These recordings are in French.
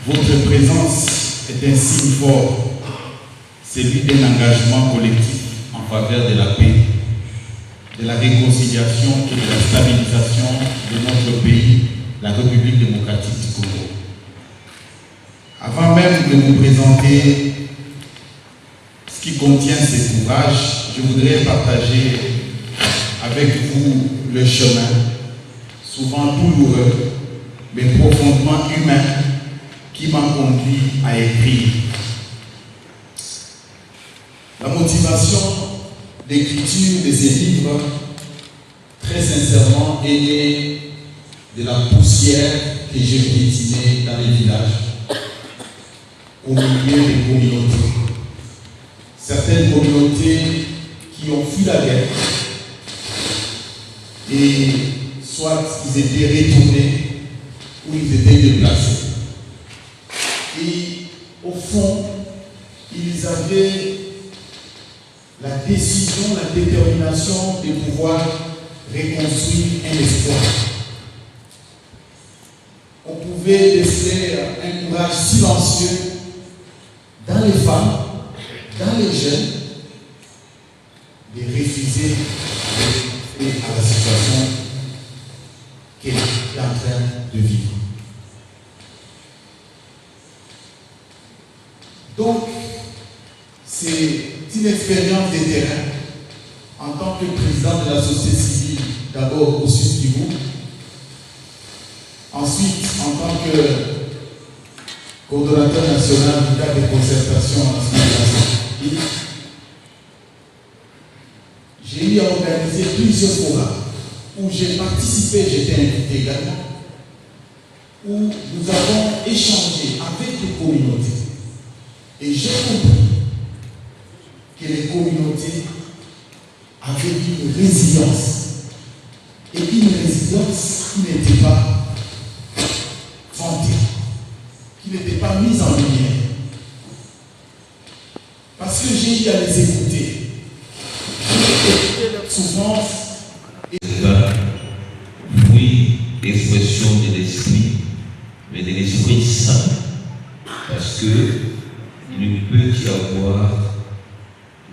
Votre présence est un signe fort, celui d'un engagement collectif en faveur de la paix, de la réconciliation et de la stabilisation de notre pays, la République démocratique du Congo. Avant même de vous présenter ce qui contient cet ouvrage, je voudrais partager avec vous le chemin, souvent douloureux, mais profondément humain, qui m'a conduit à écrire. La motivation d'écriture de ces livres, très sincèrement, est née de la poussière que j'ai piétinée dans les villages, au milieu des communautés. Certaines communautés qui ont fui la guerre, et soit ils étaient retournés ou ils étaient déplacés. Et au fond, ils avaient la décision, la détermination de pouvoir reconstruire un espoir. On pouvait déceler un courage silencieux dans les femmes, dans les jeunes, de refuser à la situation qu'elle est en train de vivre. Donc, c'est une expérience de terrain en tant que président de la société civile, d'abord au Sud Kivu, ensuite en tant que coordonnateur national du cadre de concertation en Assemblée. J'ai eu à organiser plusieurs forums où j'ai participé, j'étais invité également, où nous avons échangé avec les communautés. Et j'ai compris que les communautés avaient une résilience. Et une résilience qui n'était pas vantée, qui n'était pas mise en lumière. Parce que j'ai eu à les écouter. J'ai écouté leur souffrance. C'est un fruit d'expression de l'esprit, mais de l'esprit saint. Parce que il ne peut y avoir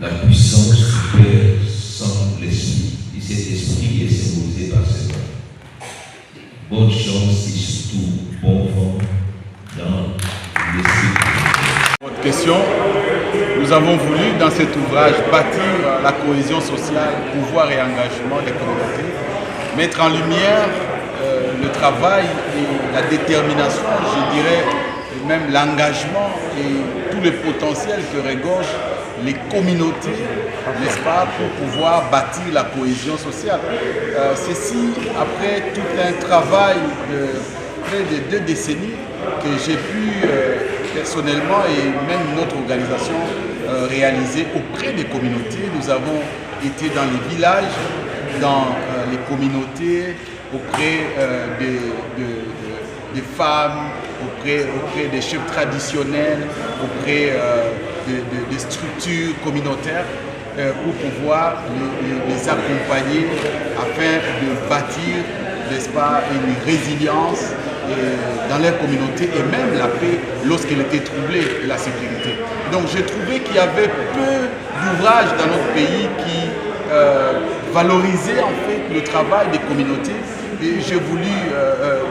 la puissance du Père sans l'Esprit. Et cet esprit est symbolisé par cette main. Bonne chance et surtout bon vent dans l'esprit. Votre question, nous avons voulu dans cet ouvrage bâtir la cohésion sociale, pouvoir et engagement des communautés, mettre en lumière le travail et la détermination, je dirais, et même l'engagement et tout le potentiel que regorgent les communautés, n'est-ce pas, pour pouvoir bâtir la cohésion sociale. Ceci après tout un travail de près de 2 décennies que j'ai pu personnellement et même notre organisation réaliser auprès des communautés. Nous avons été dans les villages, dans les communautés, auprès des femmes, auprès des chefs traditionnels, auprès des structures communautaires pour pouvoir les accompagner afin de bâtir, n'est-ce pas, une résilience dans leur communauté et même la paix lorsqu'elle était troublée et la sécurité. Donc j'ai trouvé qu'il y avait peu d'ouvrages dans notre pays qui valorisaient en fait le travail des communautés. Et j'ai voulu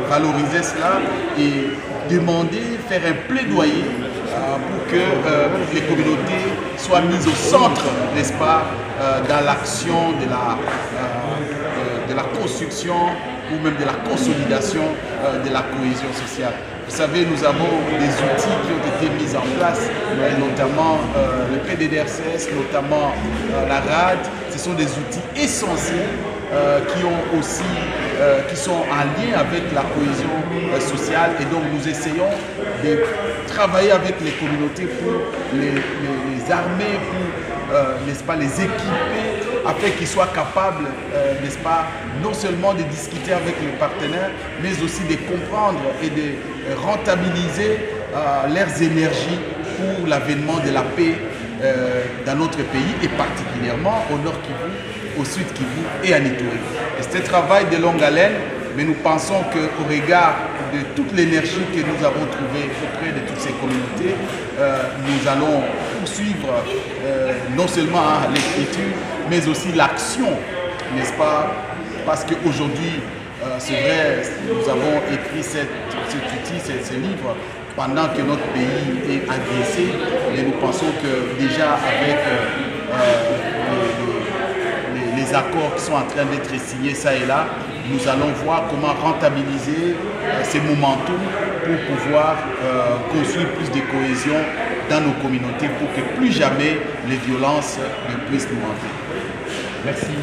valoriser cela et demander, faire un plaidoyer pour que les communautés soient mises au centre, n'est-ce pas, dans l'action de la construction ou même de la consolidation de la cohésion sociale. Vous savez, nous avons des outils qui ont été mis en place, notamment le PDDRCS, notamment la RAD. Ce sont des outils essentiels qui sont en lien avec la cohésion sociale, et donc nous essayons de travailler avec les communautés pour les armer, pour n'est-ce pas, les équiper afin qu'ils soient capables, n'est-ce pas, non seulement de discuter avec les partenaires, mais aussi de comprendre et de rentabiliser leurs énergies pour l'avènement de la paix dans notre pays, et particulièrement au Nord Kivu, au Sud Kivu et à Ituri. Et c'est un travail de longue haleine, mais nous pensons qu'au regard de toute l'énergie que nous avons trouvée auprès de toutes ces communautés, nous allons poursuivre non seulement l'écriture, mais aussi l'action, n'est-ce pas? Parce qu'aujourd'hui, c'est vrai, nous avons écrit cet outil, ce livre, pendant que notre pays est agressé, mais nous pensons que déjà avec les accords qui sont en train d'être signés ça et là, nous allons voir comment rentabiliser ces momentum pour pouvoir construire plus de cohésion dans nos communautés pour que plus jamais les violences ne puissent nous hanter. Merci.